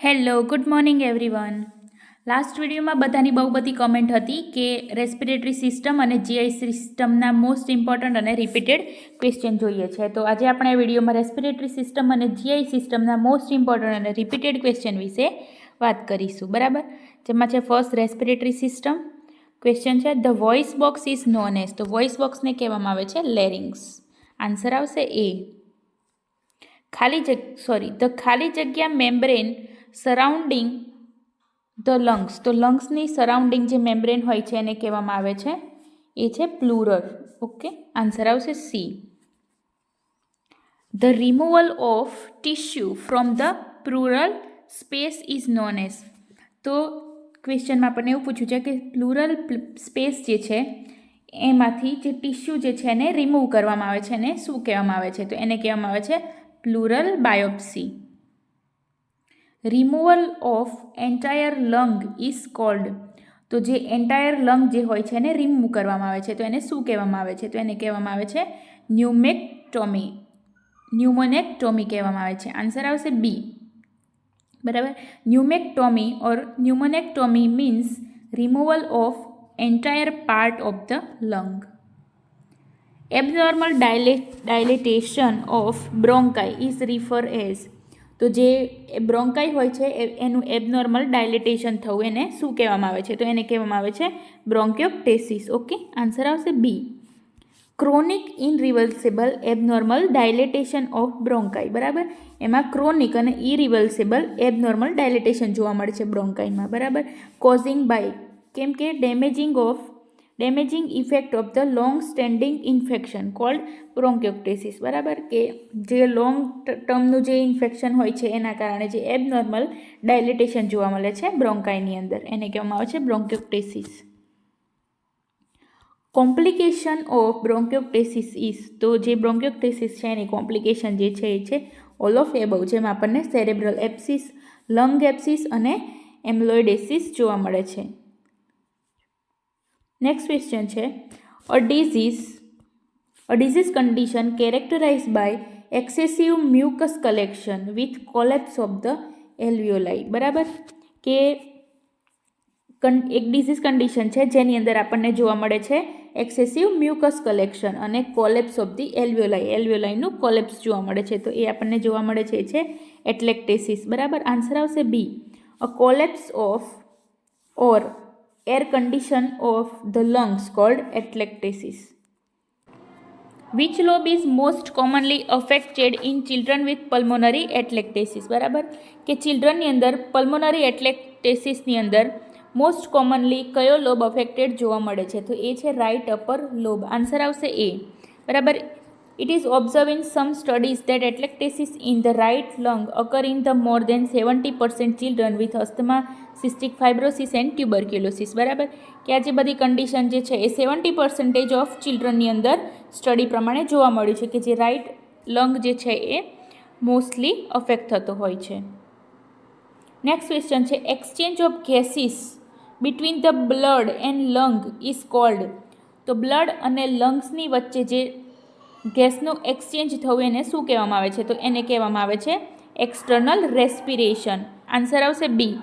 Hello good morning everyone. Last વિડીયોમાં બધાની બહુ બધી કમેન્ટ હતી કે રેસ્પિરેટરી સિસ્ટમ અને જીઆઈ સિસ્ટમના મોસ્ટ ઇમ્પોર્ટન્ટ અને રિપીટેડ ક્વેશ્ચન જોઈએ છે. તો આજે આપણે આ વિડીયોમાં રેસ્પિરેટરી સિસ્ટમ અને જીઆઈ સિસ્ટમના મોસ્ટ ઇમ્પોર્ટન્ટ અને રિપીટેડ ક્વેશ્ચન વિશે વાત કરીશું. બરાબર, જેમાં છે ફર્સ્ટ રેસ્પિરેટરી સિસ્ટમ ક્વેશ્ચન છે the voice box is known as. તો વોઇસ બોક્સને કહેવામાં આવે છે લેરિંગ્સ. આન્સર આવશે એ. ધ ખાલી જગ્યા મેમ્બ્રેન સરાઉન્ડિંગ ધ લંગ્સ. તો લંગ્સની સરાઉન્ડિંગ જે મેમ્બ્રેન હોય છે એને કહેવામાં આવે છે એ છે પ્લુરલ. ઓકે, આન્સર આવશે C. The removal of tissue from the plural space is known as. તો ક્વેશ્ચનમાં આપણને એવું પૂછ્યું છે કે પ્લુરલ સ્પેસ જે છે એમાંથી જે ટિશ્યુ જે છે એને રિમૂવ કરવામાં આવે છે એને શું કહેવામાં આવે છે? તો એને કહેવામાં આવે છે plural biopsy. Removal of entire lung is called. તો જે એન્ટાયર લંગ જે હોય છે એને રિમૂવ કરવામાં આવે છે તો એને શું કહેવામાં આવે છે? તો એને કહેવામાં આવે છે ન્યુમેક્ટોમી. ન્યુમોનેક્ટોમી કહેવામાં આવે છે. આન્સર આવશે બી. બરાબર, pneumectomy or pneumonectomy means removal of entire part of the lung. Abnormal dilatation of bronchi is refer as. તો જે બ્રોન્કાઈ હોય છે એનું એબનોર્મલ ડાયલેટેશન થવું એને શું કહેવામાં આવે છે? તો એને કહેવામાં આવે છે બ્રોન્કિયોપ્ટેસિસ. ઓકે, આન્સર આવશે B. Chronic irreversible abnormal dilatation of bronchi. બરાબર, એમાં ક્રોનિક અને ઇરિવર્સિબલ એબનોર્મલ ડાયલેટેશન જોવા મળે છે બ્રોન્કાઈમાં. બરાબર, કોઝિંગ બાય કેમ કે damaging effect of the long standing infection called bronchiectasis. બરાબર, કે જે લોંગ ટર્મનું જે ઇન્ફેક્શન હોય છે એના કારણે જે એબનોર્મલ ડાયલેટેશન જોવા મળે છે બ્રોન્કાઈની અંદર એને કહેવામાં આવે છે bronchiectasis. Complication of bronchiectasis is. તો જે બ્રોન્કિયોપ્ટેસિસ છે એની કોમ્પ્લિકેશન જે છે એ છે ઓલ ઓફ એબવ, જેમાં આપણને સેરેબ્રલ એપ્સિસ, લંગ એપ્સિસ અને એમ્લોઇડેસિસ જોવા મળે છે. નેક્સ્ટ ક્વેશ્ચન છે a disease condition characterise by excessive mucus collection with collapse of the alveoli. બરાબર, કે એક ડિઝીઝ કન્ડિશન છે જેની અંદર આપણને જોવા મળે છે એક્સેસિવ મ્યુકસ કલેક્શન અને કોલેપ્સ ઓફ ધી એલ્વિયોલાઈ. એલ્વિયોલાઈનું કોલેપ્સ જોવા મળે છે તો એ આપણને જોવા મળે છે એ છે એટલેક્ટેસિસ. બરાબર, આન્સર આવશે B. A collapse of or air condition of the lungs called atelectasis. Which lobe is most commonly affected in children with pulmonary atelectasis. બરાબર, કે ચિલ્ડ્રનની અંદર પલ્મોનરી એટલેક્ટેસિસની અંદર મોસ્ટ કોમનલી કયો લોબ અફેક્ટેડ જોવા મળે છે? તો એ છે રાઇટ અપર લોબ. આન્સર આવશે એ. બરાબર, it is observe in some studies that atelectasis in the right lung occur in the more than 70% children with asthma, cystic fibrosis and tuberculosis. બરાબર, કે આ જે બધી કન્ડિશન જે છે એ 70% ઓફ ચિલ્ડ્રનની અંદર સ્ટડી પ્રમાણે જોવા મળ્યું છે કે જે રાઇટ લંગ જે છે એ મોસ્ટલી અફેક્ટ થતો હોય છે. નેક્સ્ટ ક્વેશ્ચન છે exchange of gases between the blood and lung is called. તો બ્લડ અને લંગ્સની વચ્ચે જે ગેસનું એક્સચેન્જ થવું એને શું કહેવામાં આવે છે? તો એને કહેવામાં આવે છે એક્સટર્નલ રેસ્પિરેશન. આન્સર આવશે B.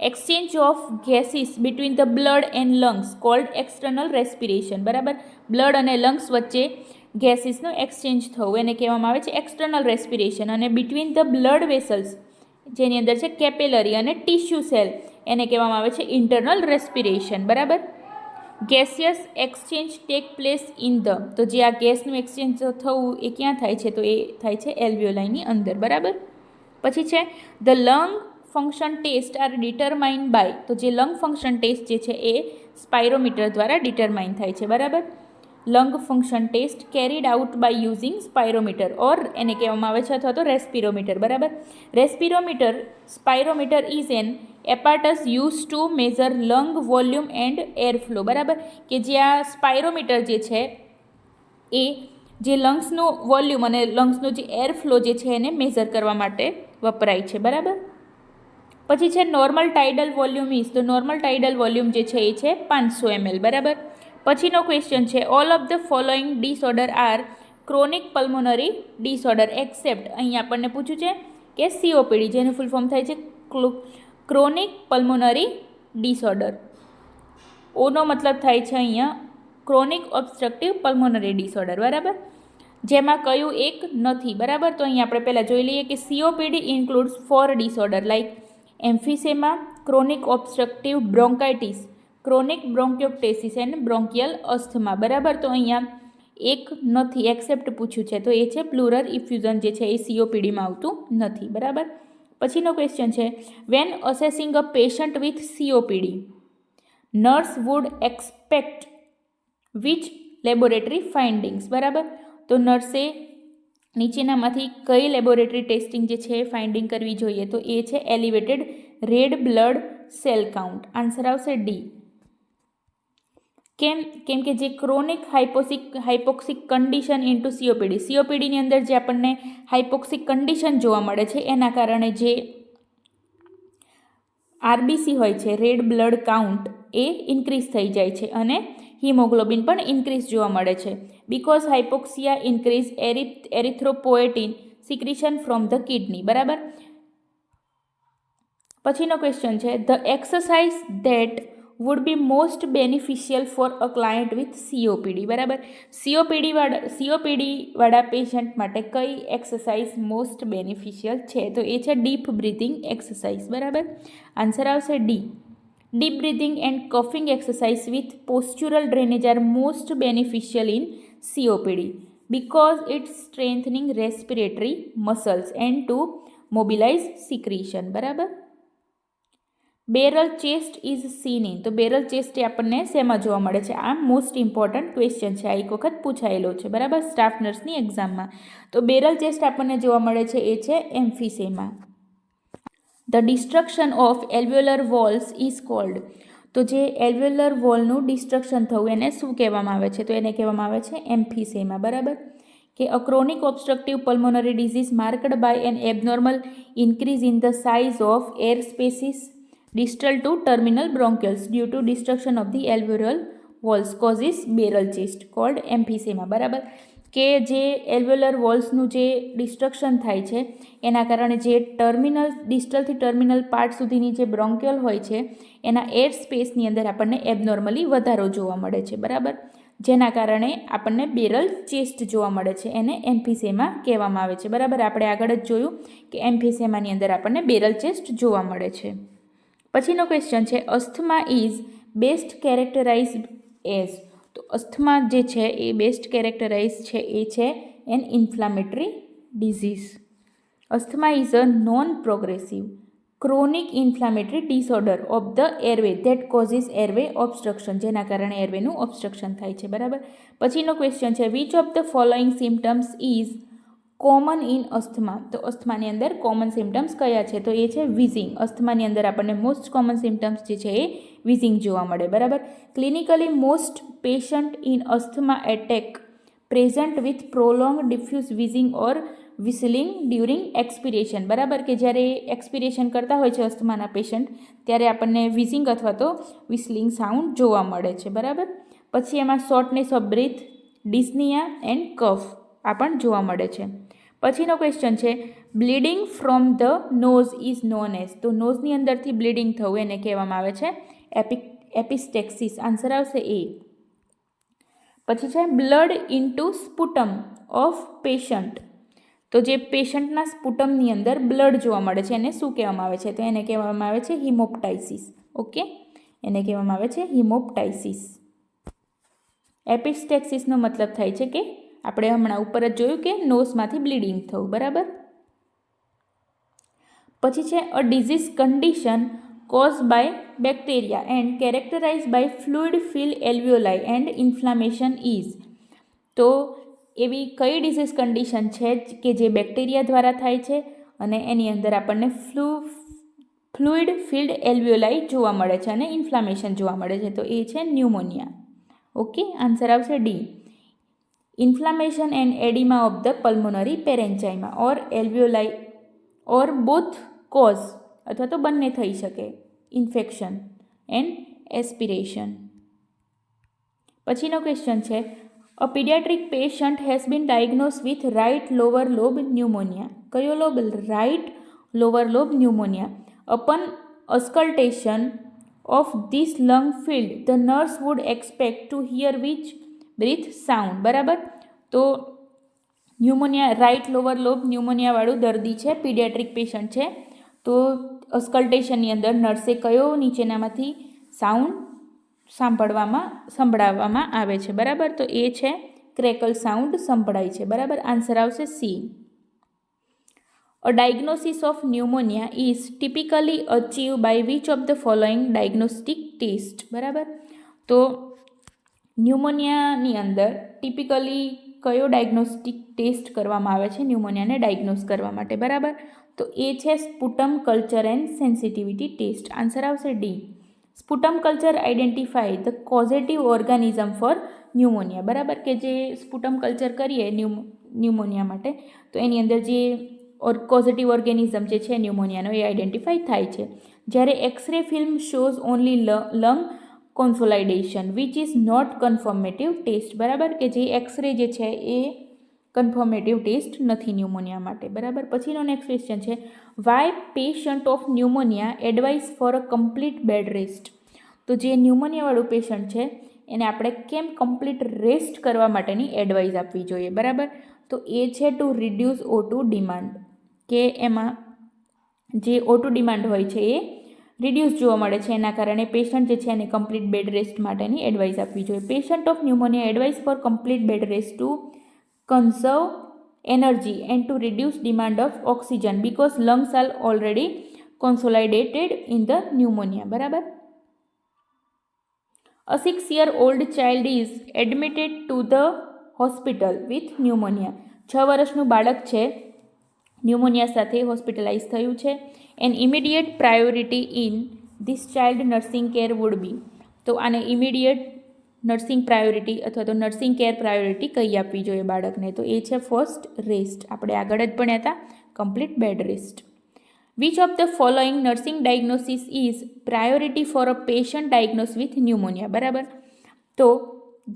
Exchange of gases between the blood and lungs called external respiration. બરાબર, બ્લડ અને લંગ્સ વચ્ચે ગેસીસનું એક્સચેન્જ થવું એને કહેવામાં આવે છે એક્સટર્નલ રેસ્પિરેશન. અને બિટવીન ધ બ્લડ વેસલ્સ જેની અંદર છે કેપિલરી અને ટિશ્યુ સેલ એને કહેવામાં આવે છે ઇન્ટરનલ રેસ્પિરેશન. બરાબર, gaseous exchange take place in the. તો જે આ ગેસનું એક્સચેન્જ થવું એ ક્યાં થાય છે? તો એ થાય છે એલ્વિયોલાઈની અંદર. બરાબર, પછી છે the lung function test are determined by. તો જે લંગ ફંક્શન ટેસ્ટ જે છે એ સ્પાયરોમીટર દ્વારા ડિટરમાઇન થાય છે. બરાબર, lung function test carried out by using spirometer or એને કહેવામાં આવે છે અથવા તો રેસ્પિરોમીટર. બરાબર, spirometer is an apparatus use to measure lung volume and air flow. બરાબર, કે જે આ સ્પાયરોમીટર જે છે એ જે લંગ્સનું વોલ્યુમ અને લંગ્સનું જે એર ફ્લો જે છે એને મેઝર કરવા માટે વપરાય છે. બરાબર, પછી છે નોર્મલ ટાઇડલ વોલ્યુમ ઇઝ. તો નોર્મલ ટાઇડલ વોલ્યુમ જે છે એ છે 500 ml. બરાબર, પછીનો ક્વેશ્ચન છે all of the following disorder are chronic pulmonary disorder except. અહીં આપણને પૂછ્યું છે કે COPD, જેનું ફૂલ ફોર્મ થાય છે ક્રોનિક પલ્મોનરી ડિસઓર્ડર. ઓનો મતલબ થાય છે અહીંયા ક્રોનિક ઓબ્સ્ટ્રક્ટિવ પલ્મોનરી ડિસઓર્ડર, બરાબર, જેમાં કયું એક નથી, બરાબર. તો અહીંયા આપણે પહેલાં જોઈ લઈએ કે COPD includes 4 disorder like emphysema, chronic obstructive bronchitis, chronic bronchiectasis and bronchial asthma, બરાબર. તો અહીંયા એક નથી, એક્સેપ્ટ પૂછ્યું છે, તો એ છે પ્લુરલ ઇફ્યુઝન, જે છે એ COPDમાં આવતું નથી, બરાબર. પછીનો ક્વેશ્ચન છે when assessing a patient with COPD nurse would expect which laboratory findings, બરાબર. તો નર્સે નીચેનામાંથી કઈ લેબોરેટરી ટેસ્ટિંગ જે છે એ ફાઇન્ડિંગ કરવી જોઈએ? તો એ છે elevated red blood cell count. Answer આવશે ડી. કેમ કે જે ક્રોનિક હાઇપોક્સિક કન્ડિશન ઇન્ટુ COPDની અંદર જે આપણને હાઇપોક્સિક કન્ડિશન જોવા મળે છે એના કારણે જે RBC હોય છે, રેડ બ્લડ કાઉન્ટ, એ ઇન્ક્રીઝ થઈ જાય છે અને હિમોગ્લોબિન પણ ઇન્ક્રીઝ જોવા મળે છે. Because hypoxia increase erythropoietin secretion from the kidney, બરાબર. પછીનો ક્વેશ્ચન છે the exercise that would be most beneficial for a client with COPD, બરાબર. COPD વાળા પેશન્ટ માટે કઈ એક્સરસાઇઝ મોસ્ટ બેનિફિશિયલ છે? તો એ છે ડીપ બ્રીથિંગ એક્સરસાઇઝ, બરાબર. આન્સર આવશે D. Deep breathing and coughing exercise with postural drainage are most beneficial in COPD because it's strengthening respiratory muscles and to mobilize secretion, બરાબર. Barrel chest is seen in, તો barrel chest એ આપણને શેમાં જોવા મળે છે? આ most important question છે, આ એક વખત પૂછાયેલો છે, બરાબર, સ્ટાફ નર્સની એક્ઝામમાં. તો બેરલ ચેસ્ટ આપણને જોવા મળે છે એ છે emphysema. The destruction of alveolar walls is called, તો જે એલ્વ્યુલર વોલનું ડિસ્ટ્રક્શન થવું એને શું કહેવામાં આવે છે? તો એને કહેવામાં આવે છે એમ્ફિસેમા, બરાબર. કે a chronic obstructive pulmonary disease marked by an abnormal increase in the size of air spaces distal to terminal bronchioles due to destruction of the alveolar walls causes barrel chest called emphysema, બરાબર. કે જે એલ્વ્યુલર વોલ્સનું જે destruction થાય છે એના કારણે જે ડિસ્ટલથી terminal part સુધીની જે બ્રોન્ક્યુલ હોય છે એના એર સ્પેસની અંદર આપણને એબનોર્મલી વધારો જોવા મળે છે, બરાબર, જેના કારણે આપણને બેરલ ચેસ્ટ જોવા મળે છે, એને એમ્ફિસેમા કહેવામાં આવે છે, બરાબર. આપણે આગળ જ જોયું કે એમ્ફિસેમાની અંદર આપણને બેરલ ચેસ્ટ જોવા મળે છે. પછીનો ક્વેશ્ચન છે asthma is best characterised as, તો અસ્થમા જે છે એ બેસ્ટ કેરેક્ટરાઇઝ છે એ છે an inflammatory disease. Asthma is a non progressive chronic inflammatory disorder of the airway that causes airway obstruction, જેના કારણે એરવેનું ઓબ્સ્ટ્રક્શન થાય છે, બરાબર. પછીનો ક્વેશ્ચન છે which of the following symptoms is common in asthma, તો અસ્થમાની અંદર કોમન સિમ્ટમ્સ કયા છે? તો એ છે વિઝિંગ. અસ્થમાની અંદર આપણને મોસ્ટ કોમન સિમ્ટમ્સ જે છે એ વિઝિંગ જોવા મળે, બરાબર. Clinically most patient in asthma attack present with prolong diffuse wheezing or whistling during expiration, બરાબર, કે જ્યારે એક્સપિરેશન કરતા હોય છે અસ્થમાના પેશન્ટ ત્યારે આપણને વિઝિંગ અથવા તો વિસલિંગ સાઉન્ડ જોવા મળે છે, બરાબર. પછી એમાં shortness of breath, dyspnoea and cough આ પણ જોવા મળે છે. પછીનો ક્વેશ્ચન છે bleeding from the nose is known as, તો નોઝની અંદરથી બ્લીડિંગ થવું એને કહેવામાં આવે છે એપિસ્ટેક્સિસ. આન્સર આવશે એ. પછી છે blood into sputum of patient, તો જે પેશન્ટના સ્પુટમની અંદર બ્લડ જોવા મળે છે એને શું કહેવામાં આવે છે? તો એને કહેવામાં આવે છે હિમોપ્ટાઇસિસ. ઓકે, એને કહેવામાં આવે છે હિમોપ્ટાઇસિસ. એપિસ્ટેક્સિસનો મતલબ થાય છે કે આપણે હમણાં ઉપર જ જોયું કે નોઝમાંથી બ્લીડિંગ થવું, બરાબર. પછી છે a disease condition cause by bacteria and characterise by fluid fill alveoli and inflammation is, તો એવી કઈ ડિઝીઝ કન્ડિશન છે કે જે બેક્ટેરિયા દ્વારા થાય છે અને એની અંદર આપણને ફ્લુઇડ ફિલ્ડ એલ્વ્યુલાઈ જોવા મળે છે અને ઇન્ફ્લામેશન જોવા મળે છે? તો એ છે ન્યુમોનિયા. ઓકે, આન્સર આવશે D. Inflammation and oedema of the pulmonary parenchyma or alveoli or both cause, અથવા તો બંને થઈ શકે, ઇન્ફેક્શન એન્ડ એસ્પિરેશન. પછીનો ક્વેશ્ચન છે a paediatric patient has been diagnose with right lower lobe pneumonia, કયો lobe? Right lower lobe pneumonia. Upon auscultation of this lung field, the nurse would expect to hear which breath sound. બરાબર, તો pneumonia right lower lobe ન્યુમોનિયાવાળું દર્દી છે, paediatric patient છે. તો અસ્કલ્ટેશનની અંદર નર્સે કયો નીચેનામાંથી સાઉન્ડ સંભળાવવામાં આવે છે. બરાબર, તો એ છે ક્રેકલ સાઉન્ડ સંભળાય છે. બરાબર, આન્સર આવશે C. A diagnosis of pneumonia is typically achieved by which of the following diagnostic test? બરાબર, તો ન્યુમોનિયાની અંદર ટિપિકલી કયો ડાયગ્નોસ્ટિક ટેસ્ટ કરવામાં આવે છે ન્યુમોનિયાને ડાયગ્નોઝ કરવા માટે. બરાબર, તો એ છે sputum culture and sensitivity test. Answer આવશે D. Sputum culture identify the causative organism for pneumonia. બરાબર, કે જે સ્પુટમ કલ્ચર કરીએ ન્યુમોનિયા માટે, તો એની અંદર જે કોઝેટિવ ઓર્ગેનિઝમ જે છે ન્યુમોનિયાનો એ આઈડેન્ટિફાઈ થાય છે. જ્યારે X ray film shows only lung consolidation which is not confirmative test. બરાબર, કે જે એક્સરે જે છે એ કન્ફર્મેટિવ ટેસ્ટ નથી ન્યુમોનિયા માટે. બરાબર, પછીનો નેક્સ્ટ ક્વેશ્ચન છે why patient of pneumonia advice for a complete bed rest. તો જે ન્યુમોનિયાવાળું પેશન્ટ છે એને આપણે કેમ કમ્પ્લીટ રેસ્ટ કરવા માટેની એડવાઇસ આપવી જોઈએ. બરાબર, તો એ છે ટુ રિડ્યુસ O2 ડિમાન્ડ, કે એમાં જે O2 ડિમાન્ડ હોય છે એ રિડ્યુસ જોવા મળે છે, એના કારણે પેશન્ટ જે છે એને કમ્પ્લીટ બેડ રેસ્ટ માટેની એડવાઇસ આપવી જોઈએ. Patient of pneumonia advice for complete bed rest to conserve energy and to reduce demand of oxygen because lungs are already consolidated in the pneumonia. બરાબર, a 6-year-old child is admitted to the hospital with pneumonia. 6 વર્ષનું બાળક છે pneumonia સાથે hospitalise થયું છે. An immediate priority in this child nursing care would be. તો આને immediate nursing priority અથવા તો નર્સિંગ કેર પ્રાયોરિટી કઈ આપવી જોઈએ બાળકને, તો એ છે ફર્સ્ટ રેસ્ટ. આપણે આગળ જ ભણ્યા હતા complete bed rest. Which of the following nursing diagnosis is priority for a patient diagnose with pneumonia. બરાબર, તો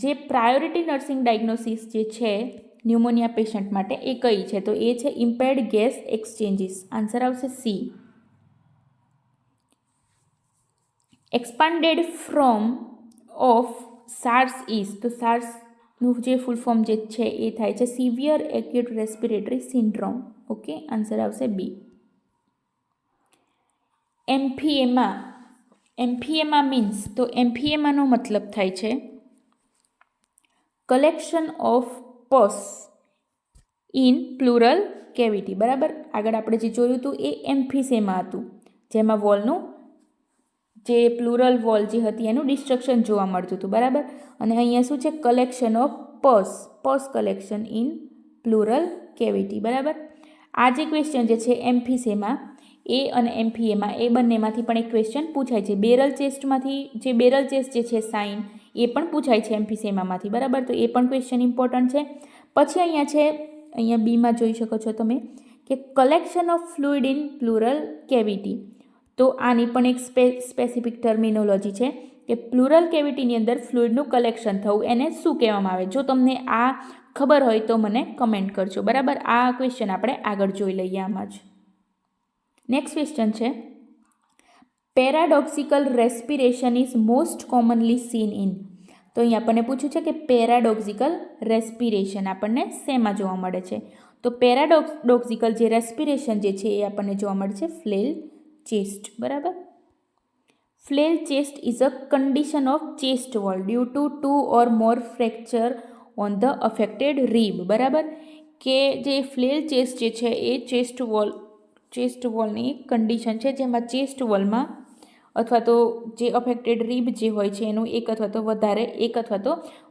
જે પ્રાયોરિટી નર્સિંગ ડાયગ્નોસિસ જે છે ન્યુમોનિયા પેશન્ટ માટે એ કઈ છે, તો એ છે ઇમ્પેર્ડ ગેસ એક્સચેન્જીસ. આન્સર આવશે C. Expanded from of SARS is, તો SARSનું જે ફૂલ ફોર્મ જે છે એ થાય છે severe acute respiratory syndrome. Okay, answer આવશે બી. એમ્ફીએમા મીન્સ, તો એમ્ફીએમાનો મતલબ થાય છે કલેક્શન ઓફ પસ ઇન પ્લુરલ કેવિટી. બરાબર, આગળ આપણે જે જોયું હતું એ એમ્ફીસેમા હતું, જેમાં વોલનું જે પ્લુરલ વોલ જે હતી એનું ડિસ્ટ્રક્શન જોવા મળતું હતું. બરાબર, અને અહીંયા શું છે કલેક્શન ઓફ પસ કલેક્શન ઇન પ્લુરલ કેવિટી. બરાબર, આ જે ક્વેશ્ચન જે છે એમ્ફીસેમા એ અને એમ્ફીએમા એ બંનેમાંથી પણ એક ક્વેશ્ચન પૂછાય છે. બેરલ ચેસ્ટમાંથી જે બેરલ ચેસ્ટ જે છે સાઇન એ પણ પૂછાય છે એમ્ફીસેમામાંથી. બરાબર, તો એ પણ ક્વેશ્ચન ઇમ્પોર્ટન્ટ છે. પછી અહીંયા બીમાં જોઈ શકો છો તમે કે collection of fluid in pleural cavity. તો આની પણ એક સ્પેસિફિક ટર્મિનોલોજી છે કે પ્લુરલ કેવિટીની અંદર ફ્લુઇડનું કલેક્શન થવું એને શું કહેવામાં આવે. જો તમને આ ખબર હોય તો મને કમેન્ટ કરજો. બરાબર, આ ક્વેશ્ચન આપણે આગળ જોઈ લઈએ આમાં જ. નેક્સ્ટ ક્વેશ્ચન છે paradoxical respiration is most commonly seen in. તો અહીં આપણને પૂછ્યું છે કે પેરાડોક્સિકલ રેસ્પિરેશન આપણને શેમાં જોવા મળે છે, તો પેરાડોક્સિકલ જે રેસ્પિરેશન જે છે એ આપણને જોવા મળે છે ફ્લેલ ચેસ્ટ. બરાબર, flail chest is a condition of chest wall due to 2 or more fracture on the affected rib. બરાબર, કે જે ફ્લેલ ચેસ્ટ જે છે એ ચેસ્ટ વોલની એક કન્ડિશન છે જેમાં ચેસ્ટ વોલમાં અથવા તો જે અફેક્ટેડ રીબ જે હોય છે એનું એક અથવા તો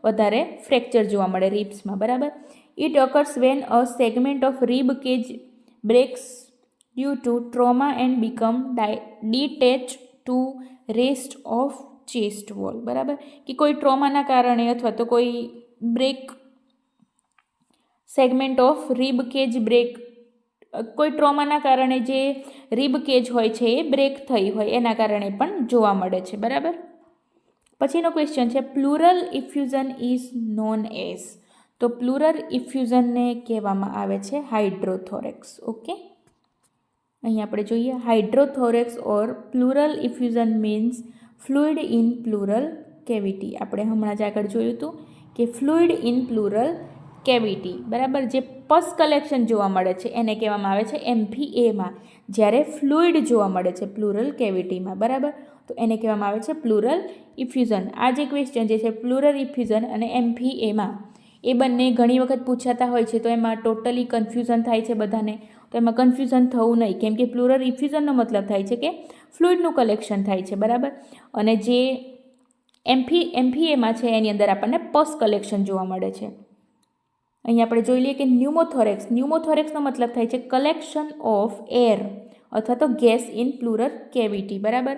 વધારે ફ્રેક્ચર જોવા મળે રીબ્સમાં. બરાબર, it occurs when a segment of rib cage breaks due to trauma and become detach to rest of chest wall. બરાબર, કે કોઈ ટ્રોમાના કારણે અથવા તો કોઈ break segment of rib cage break, કોઈ ટ્રોમાના કારણે જે રીબ કેજ હોય છે એ બ્રેક થઈ હોય એના કારણે પણ જોવા મળે છે. બરાબર, પછીનો ક્વેશ્ચન છે pleural effusion is known as. તો પ્લુરલ ઇફ્યુઝનને કહેવામાં આવે છે હાઇડ્રોથોરેક્સ. ઓકે, અહીં આપણે જોઈએ hydrothorax or pleural effusion means fluid in pleural cavity. આપણે હમણાં જ આગળ જોયું હતું કે ફ્લુઇડ ઇન પ્લુરલ કેવિટી, બરાબર. જે પસ કલેક્શન જોવા મળે છે એને કહેવામાં આવે છે એમ્ફીએમાં, જ્યારે ફ્લુઇડ જોવા મળે છે પ્લુરલ કેવિટીમાં, બરાબર, તો એને કહેવામાં આવે છે પ્લુરલ ઇફ્યુઝન. આ જે ક્વેશ્ચન જે છે પ્લુરલ ઇફ્યુઝન અને એમ્ફીએમાં, એ બંને ઘણી વખત પૂછાતા હોય છે, તો એમાં ટોટલી કન્ફ્યુઝન થાય છે બધાને. તો એમાં કન્ફ્યુઝન થવું નહીં, કેમ કે પ્લુરલ ઇફ્યુઝનનો મતલબ થાય છે કે ફ્લુઇડનું કલેક્શન થાય છે, બરાબર. અને જે એમ્ફીએમાં છે એની અંદર આપણને પસ કલેક્શન જોવા મળે છે. અહીં આપણે જોઈ લઈએ કે ન્યુમોથોરેક્સનો મતલબ થાય છે કલેક્શન ઓફ એર અથવા તો ગેસ ઇન પ્લુરલ કેવિટી, બરાબર.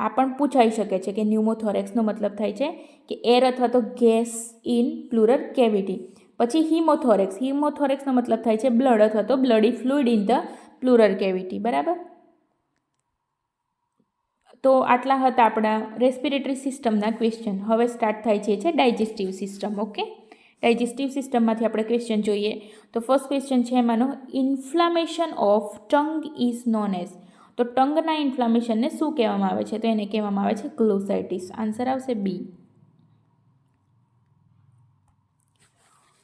આ પણ પૂછાઈ શકે છે કે ન્યુમોથોરેક્સનો મતલબ થાય છે કે એર અથવા તો ગેસ ઇન પ્લુરલ કેવિટી. પછી હિમોથોરેક્સનો મતલબ થાય છે બ્લડ અથવા તો bloody fluid in the plural cavity, બરાબર. તો આટલા હતા આપણા રેસ્પિરેટરી સિસ્ટમના ક્વેશ્ચન. હવે સ્ટાર્ટ થાય છે ડાયજેસ્ટિવ સિસ્ટમ. ઓકે, ડાયજેસ્ટિવ સિસ્ટમમાંથી આપણે ક્વેશ્ચન જોઈએ. તો ફર્સ્ટ ક્વેશ્ચન છે એમાંનો, inflammation of tongue is known as. તો ટંગના ઇન્ફ્લામેશનને શું કહેવામાં આવે છે? તો એને કહેવામાં આવે છે ગ્લોસાઇટિસ. આન્સર આવશે B.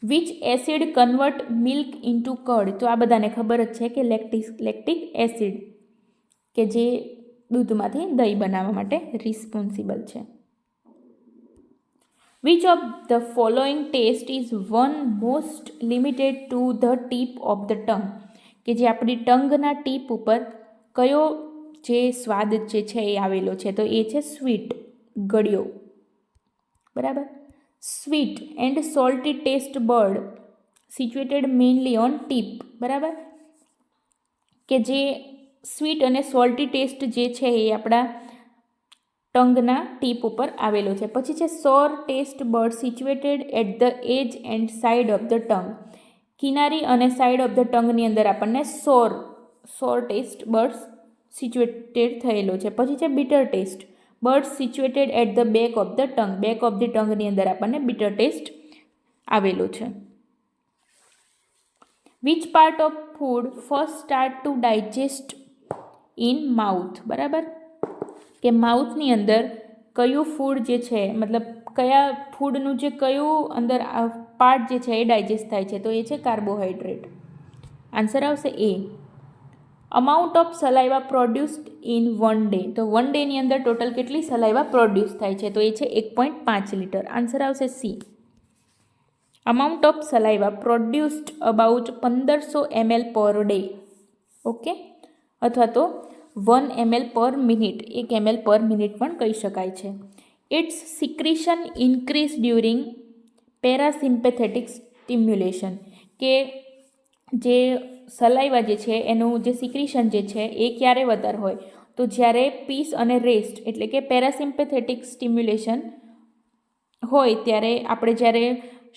Which acid convert milk into curd. તો આ બધાને ખબર જ છે કે લેક્ટિક એસિડ, કે જે દૂધમાંથી દહીં બનાવવા માટે રિસ્પોન્સિબલ છે. Which of the following test is one most limited to the tip of the tongue. કે જે આપણી ટંગના ટીપ ઉપર કયો જે સ્વાદ જે છે એ આવેલો છે? તો એ છે સ્વીટ, ગળ્યો, બરાબર. Sweet and salty taste bud situated mainly on tip, બરાબર. કે જે સ્વીટ અને સોલ્ટી ટેસ્ટ જે છે એ આપણા ટંગના ટીપ ઉપર આવેલો છે. પછી છે sour taste bud situated at the edge and side of the tongue. કિનારી અને સાઇડ ઓફ ધ ટંગની અંદર આપણને સોર ટેસ્ટ બર્ડ સિચ્યુએટેડ થયેલો છે. પછી છે bitter taste bud situated at the back of the tongue. Back of the ટંગની અંદર આપણને બીટર ટેસ્ટ આવેલો છે. Which part of food first start to digest in mouth, બરાબર. કે માઉથની અંદર કયું ફૂડ જે છે, મતલબ કયા ફૂડનું જે કયું અંદર પાર્ટ જે છે એ ડાયજેસ્ટ થાય છે? તો એ છે કાર્બોહાઈડ્રેટ. આન્સર આવશે A. Amount of saliva produced in one day. તો 1 ડેની અંદર ટોટલ કેટલી સલાઇવા પ્રોડ્યુસ થાય છે? તો એ છે 1.5 લીટર. આન્સર આવશે C. Amount of saliva produced about 1500 ml per day. Okay, અથવા તો 1 ml પર મિનિટ, 1 ml પર મિનિટ પણ કહી શકાય છે. Its secretion increase during parasympathetic stimulation. કે જે સલાઈવા જે છે એનું જે સિક્રીશન જે છે એ ક્યારે વધારે હોય? તો જ્યારે પીસ અને રેસ્ટ એટલે કે પેરાસિમ્પેથેટિક સ્ટિમ્યુલેશન હોય ત્યારે, આપણે જ્યારે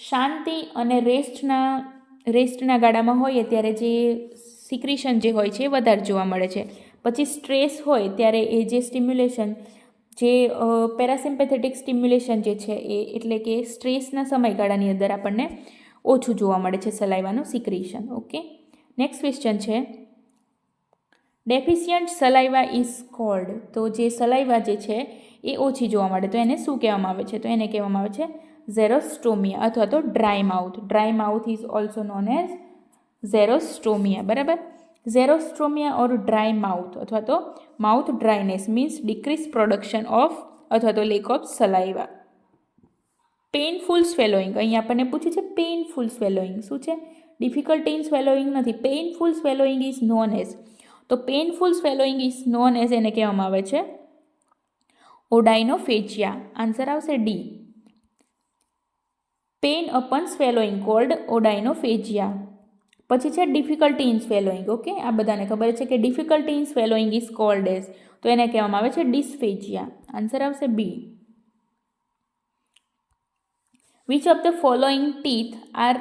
શાંતિ અને રેસ્ટના ગાળામાં હોઈએ ત્યારે જે સિક્રીશન જે હોય છે એ વધારે જોવા મળે છે. પછી સ્ટ્રેસ હોય ત્યારે એ જે સ્ટિમ્યુલેશન, જે પેરાસિમ્પેથેટિક સ્ટિમ્યુલેશન જે છે એ એટલે કે સ્ટ્રેસના સમયગાળાની અંદર આપણને ઓછું જોવા મળે છે સલાઈવાનું સિક્રીશન. ઓકે, નેક્સ્ટ ક્વેશ્ચન છે ડેફિશિયન્ટ સલાઈવા ઇઝ કોલ્ડ. તો જે સલાઈવા જે છે એ ઓછી જોવા મળે તો એને શું કહેવામાં આવે છે? તો એને કહેવામાં આવે છે ઝેરોસ્ટોમિયા અથવા તો dry mouth. Dry mouth is also known as xerostomia, બરાબર. ઝેરોસ્ટોમિયા ઓર ડ્રાય માઉથ અથવા તો mouth dryness means decrease production of અથવા તો lack of saliva. Painful swallowing, અહીં આપણને પૂછે છે પેઇનફુલ સ્વેલોઈંગ શું છે? ડિફિકલ્ટી ઇન સ્વેલોઈંગ નથી. Painful swallowing is known as. તો painful swallowing is known as એને કહેવામાં આવે છે ઓડાઇનોફેજિયા. આન્સર આવશે D. Pain upon swallowing called odynophagia. પછી છે ડિફિકલ્ટી ઇન સ્વેલોઈંગ. ઓકે, આ બધાને ખબર છે કે difficulty in swallowing is called as, તો એને કહેવામાં આવે છે ડિસ્ફેજિયા. આન્સર આવશે B. Which of the following teeth are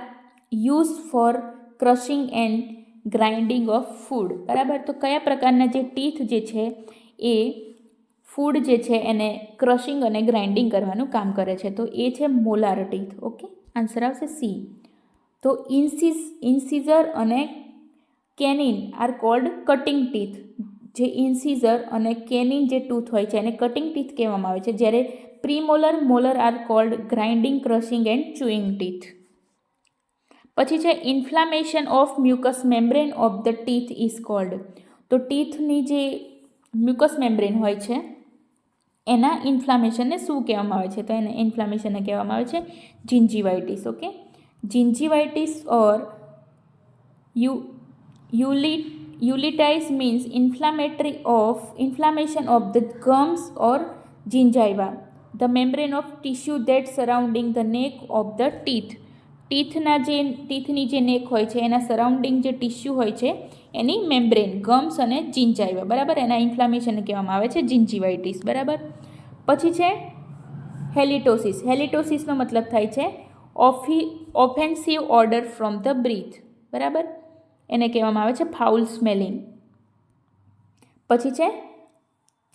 use for crushing and grinding of food, બરાબર. તો કયા પ્રકારના જે ટીથ જે છે એ ફૂડ જે છે એને ક્રશિંગ અને ગ્રાઇન્ડિંગ કરવાનું કામ કરે છે? તો એ છે મોલાર ટીથ. ઓકે, આન્સર આવશે સી. તો ઇન્સીઝર અને Kenin R cold cutting teeth. જે ઇન્સીઝર અને કેનિન જે ટૂથ હોય છે એને કટિંગ ટીથ કહેવામાં આવે છે, જ્યારે premolar molar are called grinding, crushing and chewing teeth. પછી છે inflammation of mucous membrane of the teeth is called. તો ટીથની જે મ્યુકસ મેમ્બ્રેન હોય છે એના ઇન્ફ્લામેશનને શું કહેવામાં આવે છે? તો એને ઇન્ફ્લામેશનને કહેવામાં આવે છે gingivitis. Okay, gingivitis or ulitis means inflammation of the gums or gingiva, the membrane of tissue that surrounding the neck of the teeth. ટીથની જે નેક હોય છે એના સરાઉન્ડિંગ જે ટિશ્યુ હોય છે એની મેમ્બ્રેન, ગમ્સ અને જિન્જાઇવા, બરાબર, એના ઇન્ફ્લામેશનને કહેવામાં આવે છે જિન્જીવાઇટિસ. બરાબર. પછી છે હેલિટોસિસ. હેલિટોસિસનો મતલબ થાય છે offensive odour from the breath. બરાબર, એને કહેવામાં આવે છે ફાઉલ સ્મેલિંગ. પછી છે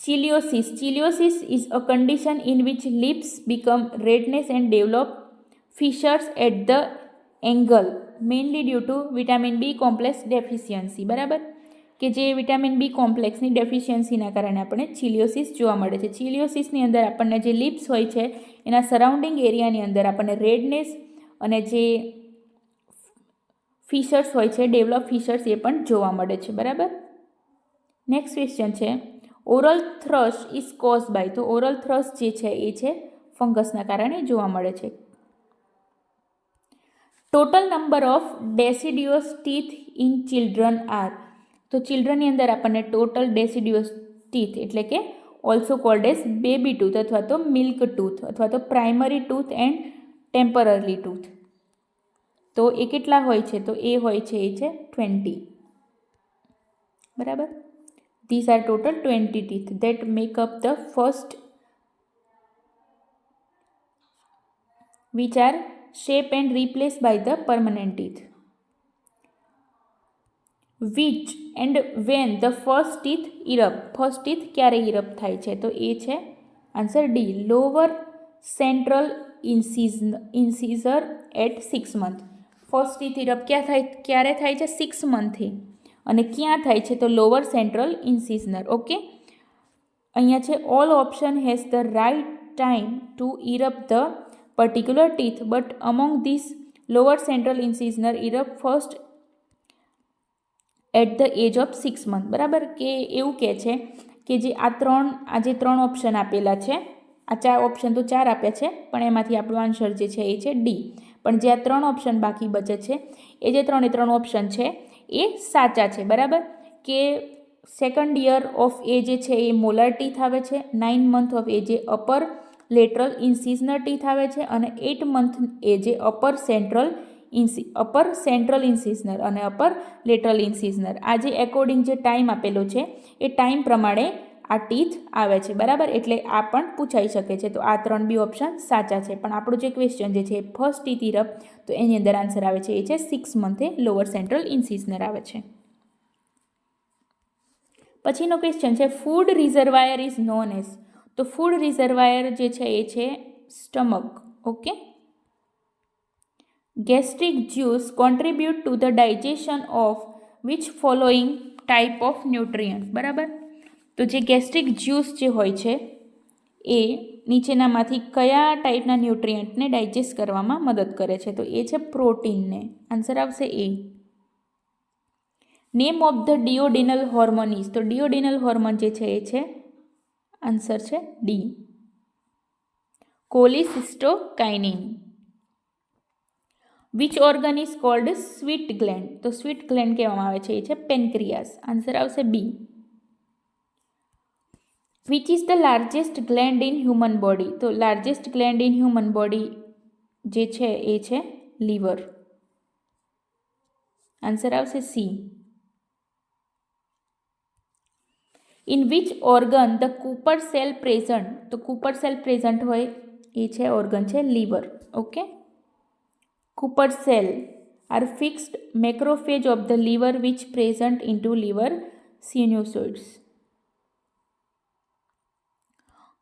cheilosis. Cheilosis is a condition in which lips become redness and develop fissures at the angle, mainly due to vitamin B complex deficiency. બરાબર, કે જે વિટામિન બી કોમ્પ્લેક્સની ડેફિશિયન્સીના કારણે આપણને ચિલિયોસિસ જોવા મળે છે. ચિલિયોસિસની અંદર આપણને જે લિપ્સ હોય છે એના સરાઉન્ડિંગ એરિયાની અંદર આપણને રેડનેસ અને જે ફિશર્સ હોય છે, ડેવલપ ફિશર્સ, એ પણ જોવા મળે છે. બરાબર. નેક્સ્ટ ક્વેશ્ચન છે oral thrush is cause by. તો ઓરલ થ્રશ જે છે એ છે ફંગસના કારણે જોવા મળે છે. Total number of deciduous teeth in children are. તો ચિલ્ડ્રનની અંદર આપણને ટોટલ ડેસિડ્યુઅસ ટીથ એટલે કે also called as baby tooth અથવા તો મિલ્ક ટૂથ અથવા તો primary tooth and temporary tooth, તો એ કેટલા હોય છે? તો એ હોય છે 20. બરાબર. These are total 20 teeth that make up the first, which are shaped and replaced by the permanent teeth. Which and when the first teeth erupt. First teeth ક્યારે ઇરપ્ટ થાય છે? તો એ છે answer D, lower central incisor at 6 month. First teeth erupt ક્યારે થાય છે? 6 monthથી. અને ક્યાં થાય છે? તો લોઅર સેન્ટ્રલ ઇન્સીઝનર. ઓકે, અહીંયા છે all option has the right time to erupt the particular teeth, but among these lower central incisional erupt first at the age of 6 months. બરાબર, કે એવું કહે છે કે જે ત્રણ ઓપ્શન આપેલા છે, આ 4 ઓપ્શન તો 4 આપ્યા છે, પણ એમાંથી આપણો આન્સર જે છે એ છે ડી. પણ જે આ 3 ઓપ્શન બાકી બચે છે એ જે 3 ઓપ્શન છે એ સાચા છે. બરાબર, કે સેકન્ડ યર ઓફ એ જે છે એ મોલર ટીથ આવે છે, 9 month ઓફ એજ એ અપર લેટરલ ઇન્સીઝનર ટીથ આવે છે, અને 8 month એજે અપર સેન્ટ્રલ ઇન્સીઝનર અને અપર લેટરલ ઇન્સીઝનર. આ જે એકોર્ડિંગ જે ટાઈમ આપેલો છે એ ટાઈમ પ્રમાણે આ ટીથ આવે છે. બરાબર, એટલે આ પણ પૂછાઈ શકે છે. તો આ 3 બી ઓપ્શન સાચા છે. પણ આપણો જે ક્વેશ્ચન જે છે ફર્સ્ટ ટીથ ઇરપ્ટ, તો એની અંદર આન્સર આવે છે એ છે 6 month લોઅર સેન્ટ્રલ ઇન્સીઝનર આવે છે. પછીનો ક્વેશ્ચન છે food reservoir is known as. તો ફૂડ રિઝર્વાયર જે છે એ છે stomach. Okay, gastric juice contribute to the digestion of which following type of nutrient. બરાબર, તો જે ગેસ્ટ્રિક જ્યુસ જે હોય છે એ નીચેનામાંથી કયા ટાઈપના ન્યુટ્રિયન્ટને ડાયજેસ્ટ કરવામાં મદદ કરે છે? તો એ છે પ્રોટીનને. આન્સર આવશે A. Name of the duodenal hormone is. તો ડિયોડિનલ હોર્મોન જે છે એ છે આન્સર છે D, cholecystokinin. Which organ is called sweet gland. તો સ્વીટ ગ્લેન્ડ કહેવામાં આવે છે એ છે પેનક્રિયાસ. આન્સર આવશે B. Which is the largest gland in human body. તો largest gland in human body જે છે એ છે લીવર. આન્સર આવશે C. In which organ the Kupffer cell present. તો કૂપર સેલ પ્રેઝન્ટ હોય એ છે ઓર્ગન છે liver. Okay, Kupffer cell are fixed macrophage of the liver which present into liver sinusoids.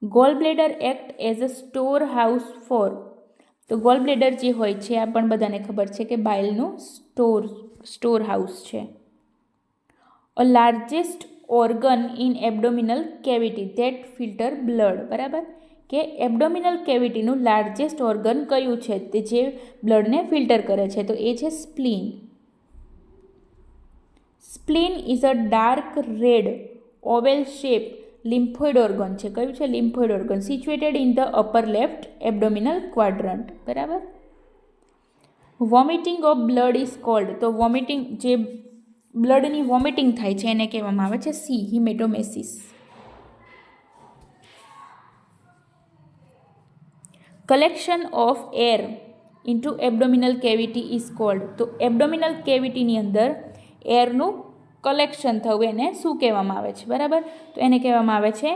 Gall bladder act as a store house for. તો gall bladder જે હોય છે આ પણ બધાને ખબર છે કે બાઇલનું સ્ટોર હાઉસ છે. A largest organ in abdominal cavity that filter blood. બરાબર, કે એબડોમિનલ કેવિટીનું લાર્જેસ્ટ ઓર્ગન કયું છે તે જે બ્લડને ફિલ્ટર કરે છે? તો એ છે spleen. Spleen is a dark red oval shape lymphoid organ છે. કયું છે? Lymphoid organ. Situated in the upper left abdominal quadrant. બરાબર. Vomiting of blood is called. તો વોમિટિંગ, જે બ્લડની વોમિટિંગ થાય છે એને કહેવામાં આવે છે C, haematemesis. Collection of air into abdominal cavity is called. તો એબડોમિનલ કેવિટીની અંદર એરનું કલેક્શન થવું એને શું કહેવામાં આવે છે? બરાબર, તો એને કહેવામાં આવે છે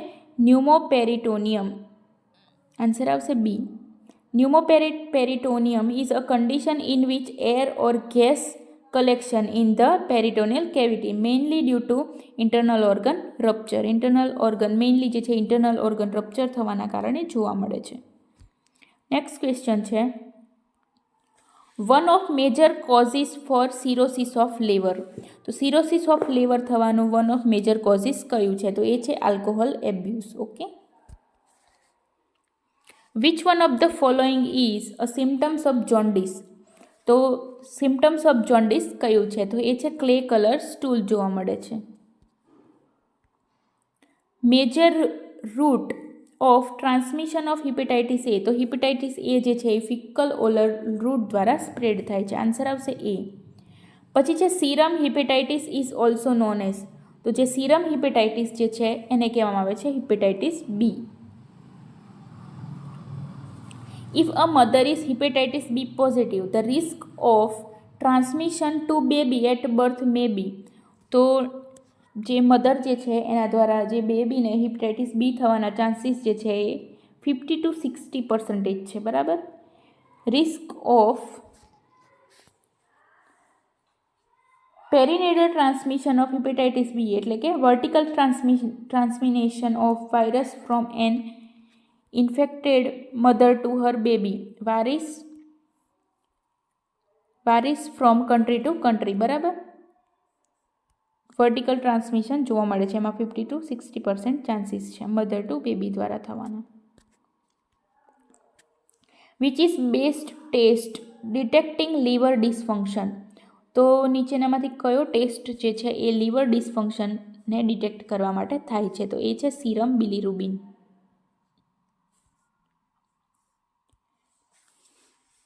ન્યુમોપેરિટોનિયમ. આન્સર આવશે બી. Pneumoperitoneum is a condition in which air or gas collection in the peritoneal cavity mainly due to internal organ rupture. Internal organ mainly જે છે internal organ rupture થવાના કારણે જોવા મળે છે. નેક્સ્ટ ક્વેશ્ચન છે, one of major causes for cirrhosis of liver. તો cirrhosis of liver થવાનું વન ઓફ મેજર કોઝિસ કયું છે? તો એ છે alcohol abuse. Okay. Which one of the following is a symptoms of jaundice. તો સિમ્ટમ્સ ઓફ જોન્ડિસ કયું છે? તો એ છે ક્લે કલર સ્ટૂલ જોવા મળે છે. Major root of transmission of hepatitis એ. તો હિપેટાઇટિસ એ જે છે એ ફિકલ ઓલર રૂટ દ્વારા સ્પ્રેડ થાય છે. આન્સર આવશે એ. પછી છે serum hepatitis is also known as. તો જે સીરમ હિપેટાઇટિસ જે છે એને કહેવામાં આવે છે hepatitis B. If a mother is hepatitis B positive, the risk of transmission to baby at birth may be. તો જે મધર જે છે એના દ્વારા જે બેબીને હિપેટાઇટિસ બી થવાના ચાન્સીસ જે છે એ 50 to 60% છે. બરાબર. Risk of perinatal transmission of hepatitis B એટલે કે vertical transmission of virus from an infected mother to her baby varies from country to country. બરાબર. વર્ટિકલ ટ્રાન્સમિશન જોવા મળે છે, એમાં 50 to 60% ચાન્સીસ છે મધર ટુ બેબી દ્વારા થવાના. Which is best test detecting liver dysfunction. તો નીચેનામાંથી કયો ટેસ્ટ જે છે એ લીવર ડિસફંક્શનને ડિટેક્ટ કરવા માટે થાય છે? તો એ છે serum bilirubin.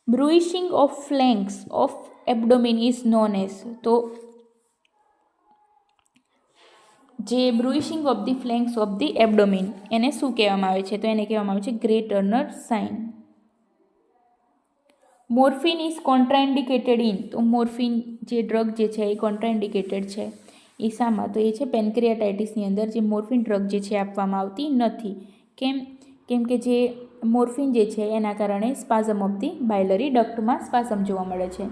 Bruising of flanks of abdomen is known as. તો જે bruising of the flanks of the abdomen એને શું કહેવામાં આવે છે? તો એને કહેવામાં આવે છે Grey Turner sign. Morphine is contraindicated in. તો મોર્ફિન જે ડ્રગ જે છે એ કોન્ટ્રાઇન્ડિકેટેડ છે એ શામાં? તો એ છે પેન્ક્રિયાટાઇટિસની અંદર જે મોર્ફિન ડ્રગ જે છે આપવામાં આવતી નથી. કેમ કે જે મોર્ફિન જે છે એના કારણે સ્પાઝમ ઓફ ધી બાયલરી ડક્ટમાં સ્પાઝમ જોવા મળે છે.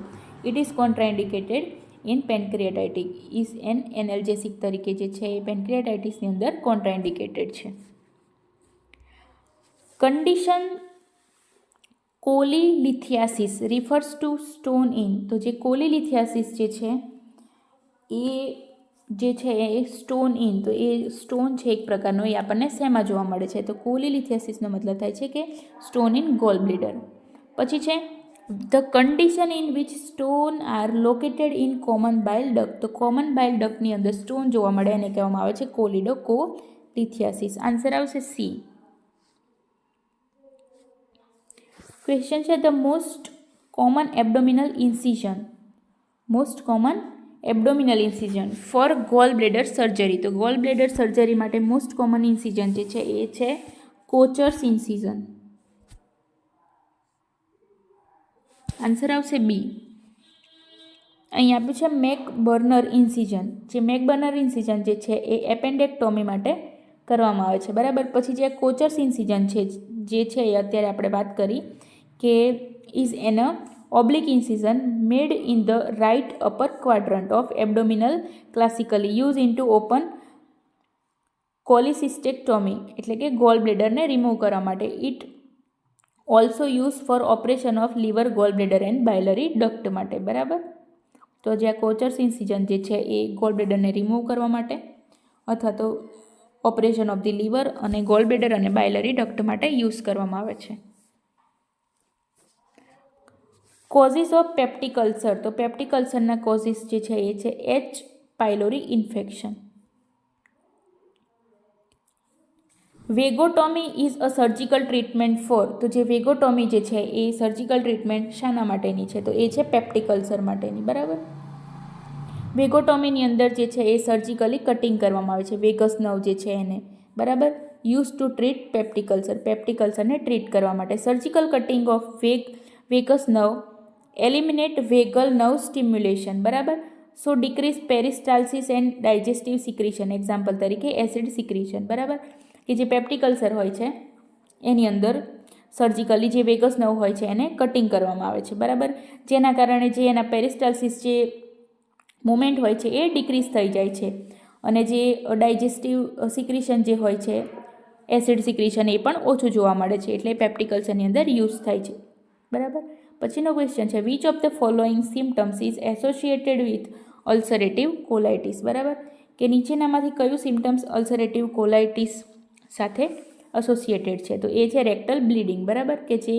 It is contraindicated in pancreatitis is an analgesic તરીકે જે છે એ પેન્ક્રિયાટાઇટિસની અંદર કોન્ટ્રાઇન્ડિકેટેડ છે. Condition cholelithiasis refers to stone in. તો જે કોલીલિથિયાસિસ જે છે એ જે છે એ સ્ટોન ઇન, તો એ સ્ટોન છે એક પ્રકારનો, એ આપણને શેમાં જોવા મળે છે? તો કોલીલિથિયાસિસનો મતલબ થાય છે કે સ્ટોન ઇન ગોલ બ્લેડર. પછી છે the condition in which stone are located in common bile duct. તો કોમન બાઇલ ડક્ટની અંદર સ્ટોન જોવા મળે એને કહેવામાં આવે છે કોલિડોકોલિથિયાસિસ. આન્સર આવશે સી. ક્વેશ્ચન છે the most common abdominal incision. Most common abdominal incision for gall bladder surgery. તો ગોલ બ્લેડર સર્જરી માટે મોસ્ટ કોમન ઇન્સિઝન જે છે એ છે કોચર્સ ઇન્સિઝન. આન્સર આવશે બી. અહીં આપ્યું છે મેક બર્નર ઇન્સિઝન. જે મેક બર્નર ઇન્સિઝન જે છે એ એપેન્ડેક્ટોમી માટે કરવામાં આવે છે. બરાબર. પછી જે કોચર્સ ઇન્સિઝન છે જે છે એ અત્યારે આપણે વાત કરી કે is an oblique incision made in the right upper quadrant of abdominal classically used into open cholecystectomy એટલે કે ગોલ બ્લેડરને રિમૂવ કરવા માટે. It also use for operation of liver gall bladder and biliary duct માટે. બરાબર. તો જે આ કોચર્સ ઇન્સિઝન જે છે એ ગોલ બ્લેડરને રિમૂવ કરવા માટે અથવા તો ઓપરેશન ઓફ ધી લીવર અને ગોલબ્લેડર અને બાયલરી ડક્ટ માટે યુઝ કરવામાં આવે છે. કોઝિસ ઓફ પેપ્ટિક અલ્સર, તો પેપ્ટિક અલ્સરના કોઝિસ જે છે એ છે H pylori infection. Vagotomy is a surgical treatment for, તો જે વેગોટોમી જે છે એ સર્જિકલ ટ્રીટમેન્ટ શાના માટેની છે, તો એ છે પેપ્ટિક અલ્સર માટેની. બરાબર. વેગોટોમીની અંદર જે છે એ સર્જિકલી કટિંગ કરવામાં આવે છે વેગસ નર્વ જે છે એને. બરાબર. Use to treat peptic ulcer, peptic અલ્સરને ટ્રીટ કરવા માટે. Surgical cutting of vagus nerve eliminate vagal nerve stimulation. બરાબર. So decrease peristalsis and digestive secretion. Example તરીકે એસિડ સિક્રીશન. બરાબર. કે જે પેપ્ટિક અલ્સર હોય છે એની અંદર સર્જિકલી જે વેગસ નર્વ હોય છે એને કટિંગ કરવામાં આવે છે. બરાબર. જેના કારણે જે એના પેરિસ્ટાલ્સિસ જે મુમેન્ટ હોય છે એ ડિક્રીઝ થઈ જાય છે અને જે ડાયજેસ્ટિવ સિક્રીશન જે હોય છે એસિડ સિક્રીશન એ પણ ઓછું જોવા મળે છે, એટલે પેપ્ટિક અલ્સરની અંદર યુઝ થાય છે. બરાબર. પછીનો ક્વેશ્ચન છે which of the following symptoms is associated with ulcerative colitis. બરાબર. કે નીચેનામાંથી કયું સિમ્ટમ્સ અલ્સરેટિવ કોલાઇટિસ સાથે એસોસિએટેડ છે, તો એ છે રેક્ટલ બ્લીડિંગ. બરાબર. કે જે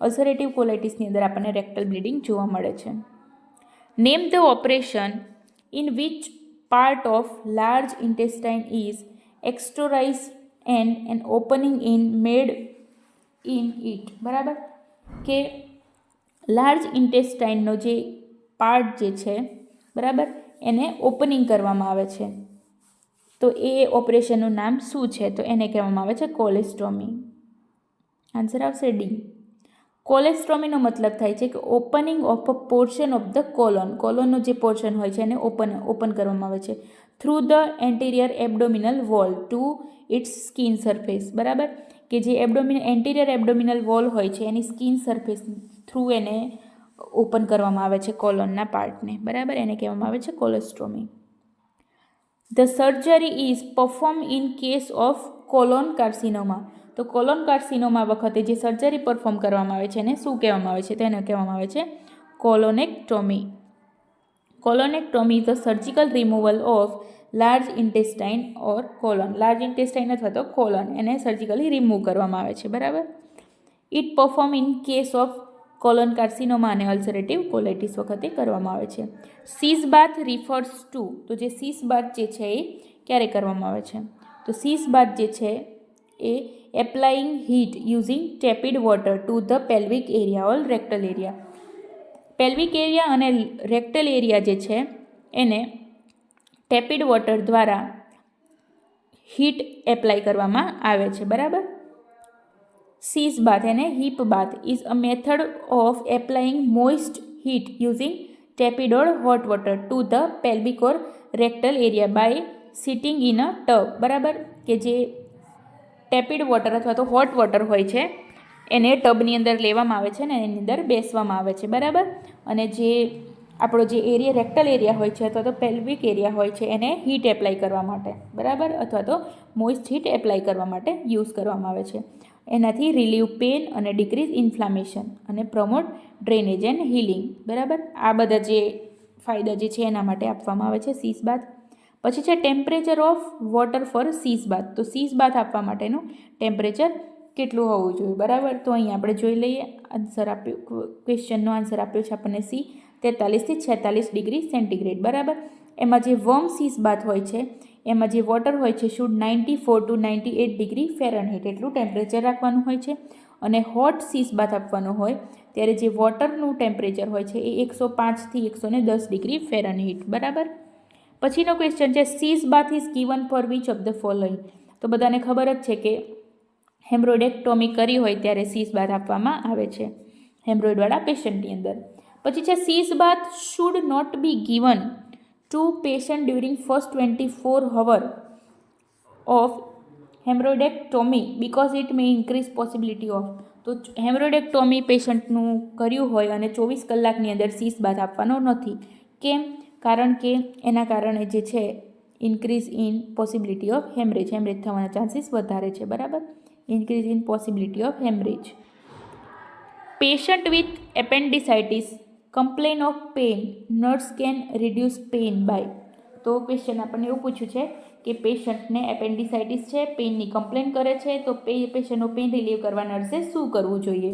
અલ્સરેટિવ કોલાઇટિસની અંદર આપણને રેક્ટલ બ્લીડિંગ જોવા મળે છે. Name the operation in which part of large intestine is exteriorize and an opening in made in it. બરાબર. કે લાર્જ ઇન્ટેસ્ટાઇનનો જે પાર્ટ જે છે બરાબર એને ઓપનિંગ કરવામાં આવે છે, તો એ ઓપરેશનનું નામ શું છે, તો એને કહેવામાં આવે છે કોલેસ્ટોમી. આન્સર આવશે ડી. કોલેસ્ટ્રોમીનો મતલબ થાય છે કે opening of a portion of the colon. કોલોનનો જે પોર્શન હોય છે એને ઓપન કરવામાં આવે છે through the anterior abdominal wall to its skin surface. બરાબર. કે જે એન્ટિરિયર એબડોમિનલ વોલ હોય છે એની સ્કિન સરફેસ થ્રુ એને ઓપન કરવામાં આવે છે કોલોનના પાર્ટને. બરાબર. એને કહેવામાં આવે છે colostomy. The surgery is perform in case of colon carcinoma. તો કોલોન કાર્સિનોમા વખતે જે સર્જરી પરફોર્મ કરવામાં આવે છે એને શું કહેવામાં આવે છે, તો એને કહેવામાં આવે છે colonectomy. Colonectomy is the surgical removal of large intestine or colon. Large intestine અથવા તો કોલોન એને સર્જિકલી રિમૂવ કરવામાં આવે છે. બરાબર. It perform in case of colon carcinoma અને અલ્સરેટિવ કોલાઇટિસ વખતે કરવામાં આવે છે. સીઝ બાથ રિફર્સ ટુ, તો જે સીઝ બાથ જે છે એ ક્યારે કરવામાં આવે છે, તો સીઝ બાથ જે છે એ applying heat using tepid water to the pelvic area or rectal area. Pelvic area અને રેક્ટલ એરિયા જે છે એને ટેપિડ વોટર દ્વારા હીટ એપ્લાય કરવામાં આવે છે. બરાબર. સીઝ બાથ એને hip bath is a method of applying moist heat using tepid or hot water to the pelvic or rectal area by sitting in a tub. બરાબર. કે જે ટેપિડ વોટર અથવા તો હોટ વોટર હોય છે એને ટબની અંદર લેવામાં આવે છે ને એની અંદર બેસવામાં આવે છે. બરાબર. અને જે આપણો જે એરિયા રેક્ટલ એરિયા હોય છે અથવા તો પેલ્વિક એરિયા હોય છે એને હીટ એપ્લાય કરવા માટે. બરાબર. અથવા તો મોઇસ્ટ હીટ એપ્લાય કરવા માટે યુઝ કરવામાં આવે છે. એનાથી રિલીવ પેન અને ડિક્રીઝ ઇન્ફ્લામેશન અને પ્રમોટ ડ્રેનેજ એન્ડ હિલિંગ. બરાબર. આ બધા જે ફાયદા જે છે એના માટે આપવામાં આવે છે સીઝ બાથ. પછી છે ટેમ્પરેચર ઓફ વોટર ફોર સીઝ બાથ. તો સીઝ બાથ આપવા માટેનું ટેમ્પરેચર કેટલું હોવું જોઈએ. બરાબર. તો અહીં આપણે જોઈ લઈએ આન્સર આપ્યો, ક્વેશ્ચનનો આન્સર આપ્યો છે આપણને સી 43 થી 46 ડિગ્રી સેન્ટીગ્રેડ. બરાબર. એમાં જે વોર્મ સીઝ બાથ હોય છે એમાં જે વોટર હોય છે શુડ 94 to 98 ડિગ્રી ફેરનહીટ એટલું ટેમ્પરેચર રાખવાનું હોય છે. અને હોટ સીઝ બાથ આપવાનો હોય ત્યારે જે વોટરનું ટેમ્પરેચર હોય છે એ 105 થી 110 ડિગ્રી ફેરનહીટ. બરાબર. પછીનો ક્વેશ્ચન છે સીઝ bath is given for which of the following. તો બધાને ખબર જ છે કે હેમરોઇડેક્ટોમી કરી હોય ત્યારે સીઝ બાથ આપવામાં આવે છે હેમરોઇડવાળા પેશન્ટની અંદર. પછી છે સીઝ bath should not be given to patient during first 24 hours of haemorrhoidectomy because it may increase possibility of. તો હેમરોઇડેક્ટોમી પેશન્ટનું કર્યું હોય અને 24 કલાકની અંદર સીઝ બાથ આપવાનો નથી. કેમ? કારણ કે એના કારણે જે છે increase in possibility of haemorrhage થવાના ચાન્સીસ વધારે છે. બરાબર. Increase in possibility of haemorrhage. Patient with appendicitis complain of pain, nurse can reduce pain by. તો ક્વેશ્ચન આપણને એવું પૂછ્યું છે કે પેશન્ટને એપેન્ડિસાઇટિસ છે, પેઇનની કમ્પ્લેન કરે છે, તો પેશન્ટનો પેઇન રિલીવ કરવા નર્સે શું કરવું જોઈએ?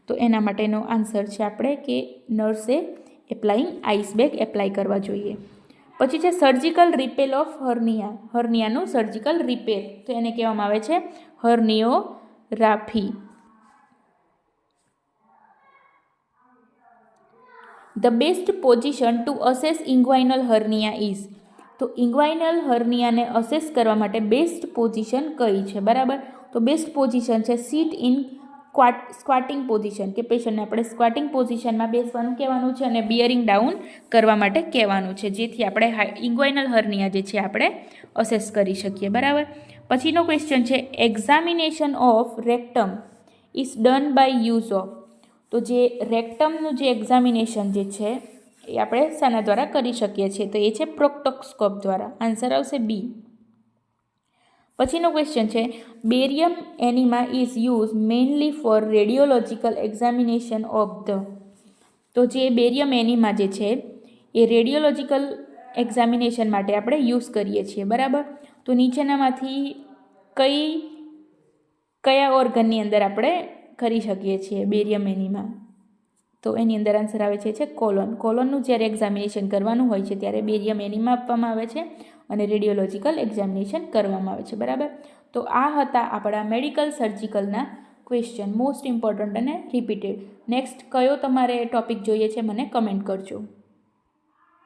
તો એના માટેનો આન્સર છે આપણે કે નર્સે એપ્લાઇંગ આઈસ બેગ એપ્લાય કરવા જોઈએ. પછી છે સર્જિકલ રિપેલ ઓફ હર્નિયા, હર્નિયાનું સર્જિકલ રિપેર, તો એને કહેવામાં આવે છે herniography. The best position to assess inguinal hernia is, તો ઇન્ગ્વાઇનલ હર્નિયાને અસેસ કરવા માટે બેસ્ટ પોઝિશન કઈ છે? બરાબર, તો બેસ્ટ પોઝિશન છે સીટ ઇન સ્ક્વાટિંગ પોઝિશન, કે પેશન્ટને આપણે સ્ક્વાટિંગ પોઝિશનમાં બેસવાનું કહેવાનું છે અને બિયરિંગ ડાઉન કરવા માટે કહેવાનું છે, જેથી આપણે ઇન્ગ્વાઇનલ હર્નિયા જે છે આપણે અસેસ કરી શકીએ. બરાબર, પછીનો ક્વેશ્ચન છે examination of rectum is done by use of, તો જે રેક્ટમનું જે એક્ઝામિનેશન જે છે એ આપણે શાના દ્વારા કરી શકીએ છીએ? તો એ છે પ્રોક્ટોસ્કોપ દ્વારા. આન્સર આવશે બી. પછીનો ક્વેશ્ચન છે barium enema is use mainly for radiological examination of the, તો જે બેરિયમ એનિમા જે છે એ રેડિયોલોજિકલ એક્ઝામિનેશન માટે આપણે યુઝ કરીએ છીએ. બરાબર, તો નીચેનામાંથી કયા ઓર્ગનની અંદર આપણે કરી શકીએ છીએ બેરિયમ એનિમા? તો એની અંદર આન્સર આવે છે કોલોન. કોલોનનું જ્યારે એક્ઝામિનેશન કરવાનું હોય છે ત્યારે બેરિયમ એનિમા આપવામાં આવે છે અને રેડિયોલોજિકલ એક્ઝામિનેશન કરવામાં આવે છે. બરાબર, તો આ હતા આપણા મેડિકલ સર્જિકલના ક્વેશ્ચન, મોસ્ટ ઇમ્પોર્ટન્ટ અને રિપીટેડ. નેક્સ્ટ કયો તમારે ટોપિક જોઈએ છે મને કમેન્ટ કરજો.